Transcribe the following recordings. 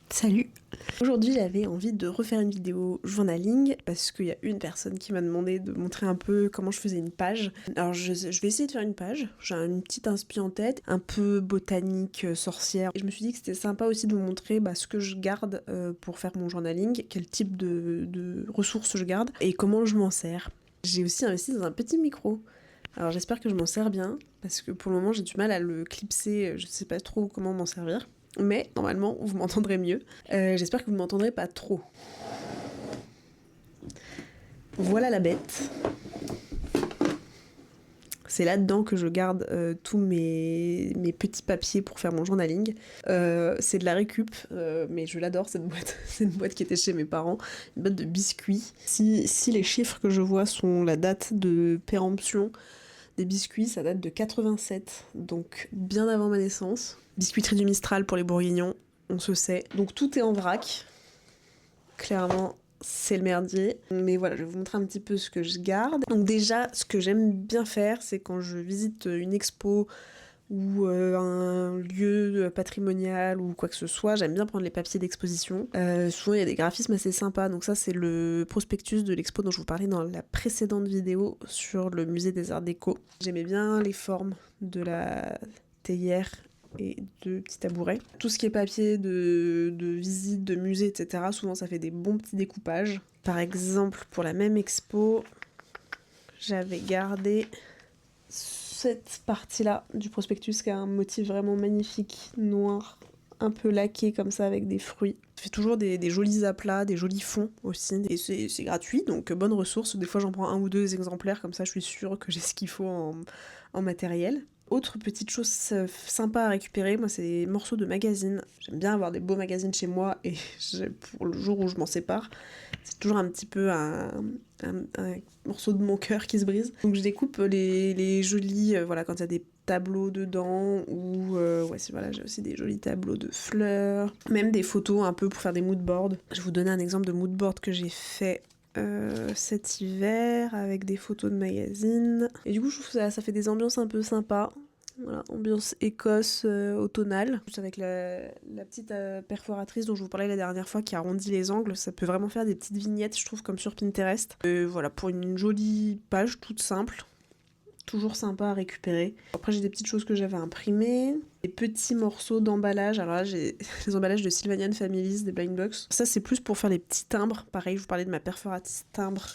Salut! Aujourd'hui j'avais envie de refaire une vidéo journaling parce qu'il y a une personne qui m'a demandé de montrer un peu comment je faisais une page. Alors je vais essayer de faire une page, j'ai une petite inspi en tête, un peu botanique, sorcière. Et je me suis dit que c'était sympa aussi de vous montrer ce que je garde pour faire mon journaling, quel type de ressources je garde et comment je m'en sers. J'ai aussi investi dans un petit micro. Alors j'espère que je m'en sers bien, parce que pour le moment j'ai du mal à le clipser, je sais pas trop comment m'en servir. Mais normalement vous m'entendrez mieux. J'espère que vous ne m'entendrez pas trop. Voilà la bête. C'est là-dedans que je garde tous mes petits papiers pour faire mon journaling. C'est de la récup, mais je l'adore cette boîte. C'est une boîte qui était chez mes parents, une boîte de biscuits. Si les chiffres que je vois sont la date de péremption des biscuits, ça date de 87, donc bien avant ma naissance. Biscuiterie du Mistral pour les bourguignons, on se sait. Donc tout est en vrac. Clairement, c'est le merdier. Mais voilà, je vais vous montrer un petit peu ce que je garde. Donc déjà, ce que j'aime bien faire, c'est quand je visite une expo ou un lieu patrimonial ou quoi que ce soit, j'aime bien prendre les papiers d'exposition. Souvent il y a des graphismes assez sympas, donc ça c'est le prospectus de l'expo dont je vous parlais dans la précédente vidéo sur le musée des Arts Déco. J'aimais bien les formes de la théière et de petits tabourets. Tout ce qui est papier de visite, de musée, etc., souvent ça fait des bons petits découpages. Par exemple, pour la même expo, j'avais gardé cette partie-là du prospectus qui a un motif vraiment magnifique, noir, un peu laqué comme ça avec des fruits. Je fais toujours des jolis aplats, des jolis fonds aussi, et c'est gratuit, donc bonne ressource. Des fois j'en prends un ou deux exemplaires, comme ça je suis sûre que j'ai ce qu'il faut en matériel. Autre petite chose sympa à récupérer, moi c'est des morceaux de magazines. J'aime bien avoir des beaux magazines chez moi, et pour le jour où je m'en sépare, c'est toujours un petit peu un morceau de mon cœur qui se brise. Donc je découpe les jolis, voilà, quand il y a des tableaux dedans, ou voilà, j'ai aussi des jolis tableaux de fleurs, même des photos un peu pour faire des moodboards. Je vais vous donner un exemple de moodboard que j'ai fait cet hiver avec des photos de magazines. Et du coup, je trouve que ça fait des ambiances un peu sympas. Voilà, ambiance Écosse automnale. Juste avec la petite perforatrice dont je vous parlais la dernière fois qui arrondit les angles, ça peut vraiment faire des petites vignettes, je trouve, comme sur Pinterest. Voilà, pour une jolie page toute simple. Toujours sympa à récupérer. Après, j'ai des petites choses que j'avais imprimées. Des petits morceaux d'emballage. Alors là, j'ai les emballages de Sylvanian Families, des blind box. Ça, c'est plus pour faire les petits timbres. Pareil, je vous parlais de ma perforatrice timbre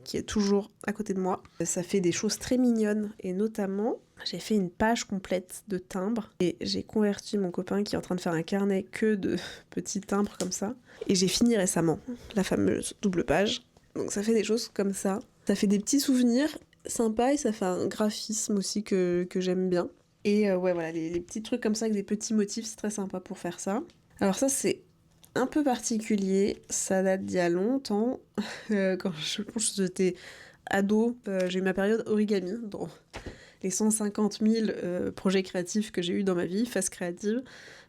qui est toujours à côté de moi. Ça fait des choses très mignonnes. Et notamment, j'ai fait une page complète de timbres. Et j'ai converti mon copain qui est en train de faire un carnet que de petits timbres comme ça. Et j'ai fini récemment la fameuse double page. Donc ça fait des choses comme ça. Ça fait des petits souvenirs sympa, et ça fait un graphisme aussi que j'aime bien. Et voilà, les petits trucs comme ça avec des petits motifs, c'est très sympa pour faire ça. Alors ça, c'est un peu particulier, ça date d'il y a longtemps. Quand je pense que j'étais ado, j'ai eu ma période origami dans les 150 000 projets créatifs que j'ai eu dans ma vie, phase créative.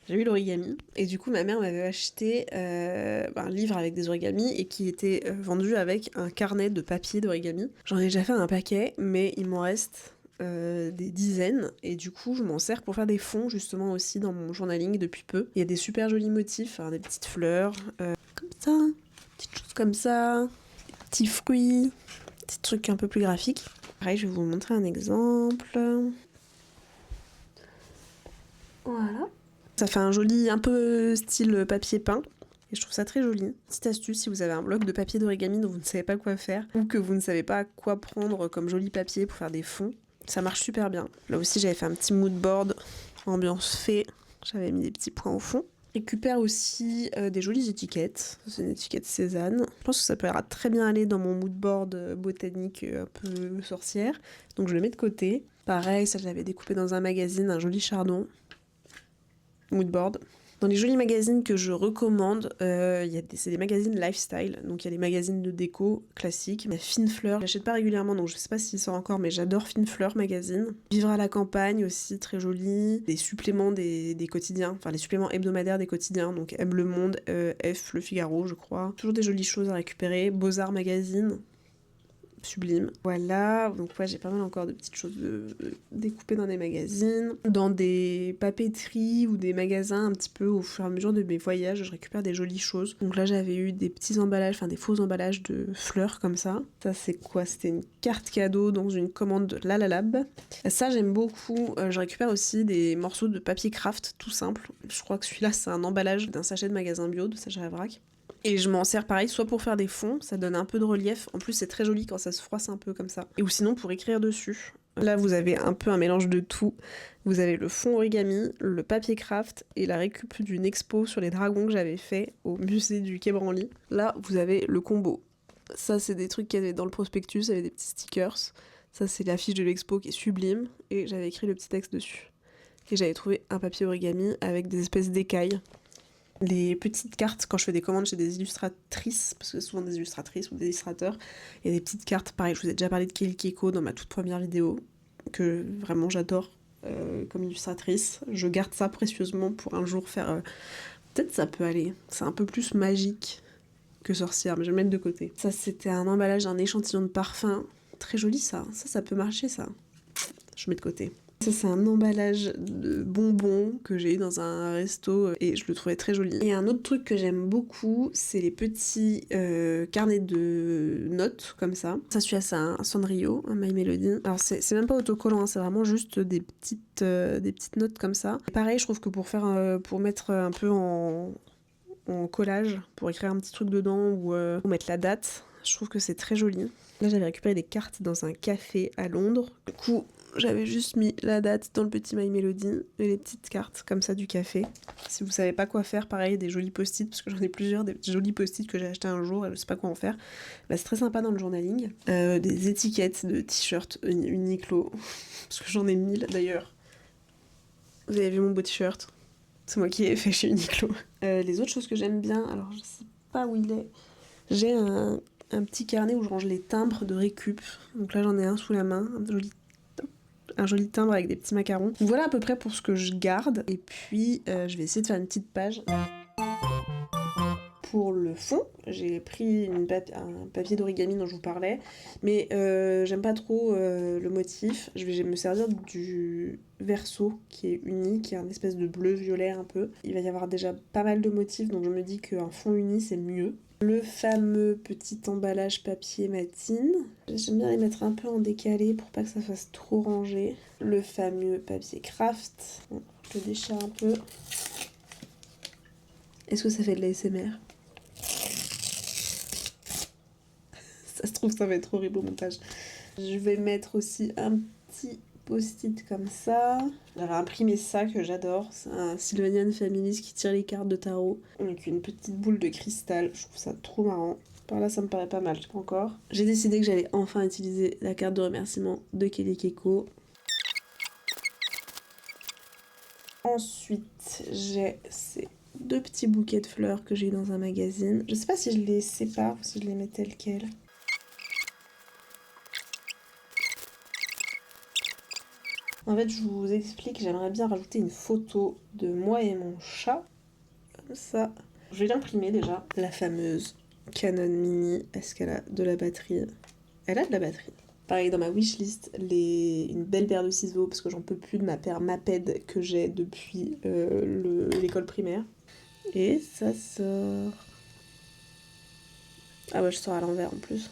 J'ai eu l'origami, et du coup ma mère m'avait acheté un livre avec des origamis et qui était vendu avec un carnet de papier d'origami. J'en ai déjà fait un paquet, mais il m'en reste des dizaines, et du coup je m'en sers pour faire des fonds justement aussi dans mon journaling depuis peu. Il y a des super jolis motifs, des petites fleurs, comme ça, petites choses comme ça, des petits fruits, petits trucs un peu plus graphiques. Pareil, je vais vous montrer un exemple. Voilà. Ça fait un joli, un peu style papier peint. Et je trouve ça très joli. Petite astuce, si vous avez un bloc de papier d'origami dont vous ne savez pas quoi faire, ou que vous ne savez pas quoi prendre comme joli papier pour faire des fonds, ça marche super bien. Là aussi, j'avais fait un petit mood board, ambiance fée. J'avais mis des petits points au fond. Récupère aussi des jolies étiquettes. C'est une étiquette Cézanne. Je pense que ça pourra très bien aller dans mon mood board botanique un peu sorcière. Donc je le mets de côté. Pareil, ça je l'avais découpé dans un magazine, un joli chardon. Moodboard. Dans les jolis magazines que je recommande, c'est des magazines lifestyle, donc il y a les magazines de déco classiques. Il y a Fine Fleur, je l'achète pas régulièrement, donc je sais pas s'il sort encore, mais j'adore Fine Fleur magazine. Vivre à la campagne aussi, très joli. Des suppléments des quotidiens, enfin les suppléments hebdomadaires des quotidiens, donc M Le Monde, F, Le Figaro, je crois. Toujours des jolies choses à récupérer. Beaux-Arts magazine. sublime. Voilà, donc ouais, j'ai pas mal encore de petites choses découpées dans des magazines, dans des papeteries ou des magasins un petit peu au fur et à mesure de mes voyages, je récupère des jolies choses. Donc là j'avais eu des petits emballages, enfin des faux emballages de fleurs comme ça. Ça c'est quoi? C'était une carte cadeau dans une commande de Lalalab. Ça j'aime beaucoup, je récupère aussi des morceaux de papier craft tout simple. Je crois que celui-là c'est un emballage d'un sachet de magasin bio de Sacha Vrac. Et je m'en sers pareil, soit pour faire des fonds, ça donne un peu de relief, en plus c'est très joli quand ça se froisse un peu comme ça, ou sinon pour écrire dessus. Là vous avez un peu un mélange de tout, vous avez le fond origami, le papier craft et la récup d'une expo sur les dragons que j'avais fait au musée du Quai Branly. Là vous avez le combo. Ça c'est des trucs qu'il y avait dans le prospectus, il y avait des petits stickers, ça c'est l'affiche de l'expo qui est sublime, et j'avais écrit le petit texte dessus. Et j'avais trouvé un papier origami avec des espèces d'écailles. Les petites cartes, quand je fais des commandes chez des illustratrices, parce que c'est souvent des illustratrices ou des illustrateurs, il y a des petites cartes, pareil, je vous ai déjà parlé de Kelly Keiko dans ma toute première vidéo, que vraiment j'adore comme illustratrice. Je garde ça précieusement pour un jour faire... Peut-être ça peut aller, c'est un peu plus magique que sorcière, mais je vais le mettre de côté. Ça c'était un emballage d'un échantillon de parfum, très joli ça, ça peut marcher ça. Je mets de côté. Ça c'est un emballage de bonbons que j'ai eu dans un resto et je le trouvais très joli. Et un autre truc que j'aime beaucoup, c'est les petits carnets de notes comme ça. Ça celui-là c'est un Sanrio, un My Melody. Alors c'est même pas autocollant, hein, c'est vraiment juste des petites notes comme ça. Et pareil, je trouve que pour mettre un peu en collage, pour écrire un petit truc dedans ou mettre la date, je trouve que c'est très joli. Là j'avais récupéré des cartes dans un café à Londres. Du coup j'avais juste mis la date dans le petit My Melody et les petites cartes comme ça du café. Si vous savez pas quoi faire, pareil, des jolis post-it, parce que j'en ai plusieurs, des jolis post-it que j'ai acheté un jour et je sais pas quoi en faire. Bah, c'est très sympa dans le journaling. Des étiquettes de t-shirts Uniqlo, parce que j'en ai 1000 d'ailleurs. Vous avez vu mon beau t-shirt? C'est moi qui ai fait chez Uniqlo. Les autres choses que j'aime bien, alors je sais pas où il est. J'ai un petit carnet où je range les timbres de récup. Donc là j'en ai un sous la main, un joli timbre avec des petits macarons. Voilà à peu près pour ce que je garde. Et puis je vais essayer de faire une petite page. Pour le fond, j'ai pris un papier d'origami dont je vous parlais, mais j'aime pas trop le motif. Je vais me servir du verso qui est uni, qui est un espèce de bleu-violet un peu. Il va y avoir déjà pas mal de motifs, donc je me dis qu'un fond uni c'est mieux. Le fameux petit emballage papier matine. J'aime bien les mettre un peu en décalé pour pas que ça fasse trop rangé. Le fameux papier craft. Bon, je le déchire un peu. Est-ce que ça fait de l'ASMR ? Ça se trouve, ça va être horrible au montage. Je vais mettre aussi un petit post-it comme ça. J'avais imprimé ça que j'adore. C'est un Sylvanian Families qui tire les cartes de tarot avec une petite boule de cristal. Je trouve ça trop marrant. Par là, ça me paraît pas mal, je sais pas encore. J'ai décidé que j'allais enfin utiliser la carte de remerciement de Kelly Keiko. Ensuite, j'ai ces 2 petits bouquets de fleurs que j'ai eu dans un magazine. Je sais pas si je les sépare ou si je les mets telles quelles. En fait, je vous explique, j'aimerais bien rajouter une photo de moi et mon chat. Comme ça. Je vais l'imprimer déjà. La fameuse Canon Mini. Est-ce qu'elle a de la batterie? Elle a de la batterie. Pareil, dans ma wishlist, une belle paire de ciseaux, parce que j'en peux plus de ma paire Maped que j'ai depuis l'école primaire. Et ça sort... Ah ouais, je sors à l'envers en plus.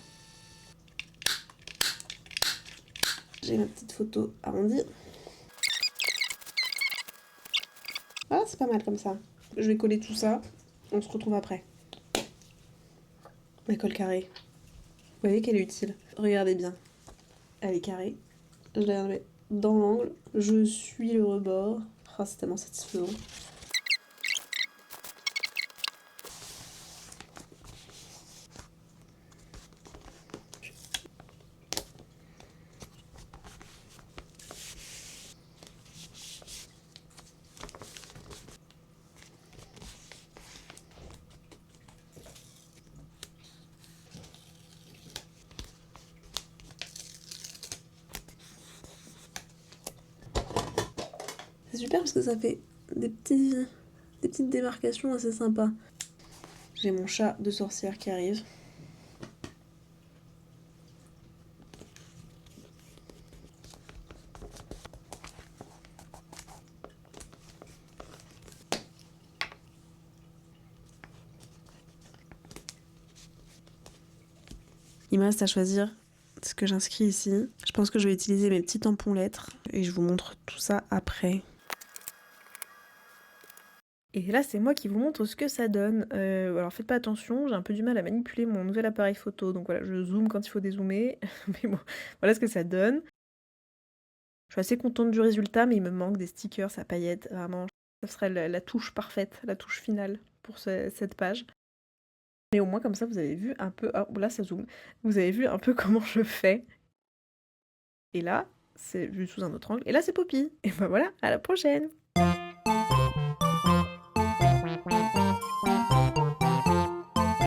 J'ai ma petite photo arrondie. Ah, c'est pas mal comme ça. Je vais coller tout ça. On se retrouve après. Ma colle carrée. Vous voyez qu'elle est utile. Regardez bien. Elle est carrée. Je la mets dans l'angle. Je suis le rebord. Ah, c'est tellement satisfaisant. C'est super parce que ça fait des petites démarcations assez sympas. J'ai mon chat de sorcière qui arrive. Il me reste à choisir ce que j'inscris ici. Je pense que je vais utiliser mes petits tampons lettres et je vous montre tout ça après. Et là, c'est moi qui vous montre ce que ça donne. Alors faites pas attention, j'ai un peu du mal à manipuler mon nouvel appareil photo, donc voilà, je zoome quand il faut dézoomer. Mais bon, voilà ce que ça donne. Je suis assez contente du résultat, mais il me manque des stickers à paillettes, vraiment. Ça serait la touche parfaite, la touche finale pour cette page. Mais au moins comme ça, vous avez vu un peu... Ah, là, ça zoome. Vous avez vu un peu comment je fais. Et là, c'est vu sous un autre angle. Et là, c'est Poppy. Et ben voilà, à la prochaine!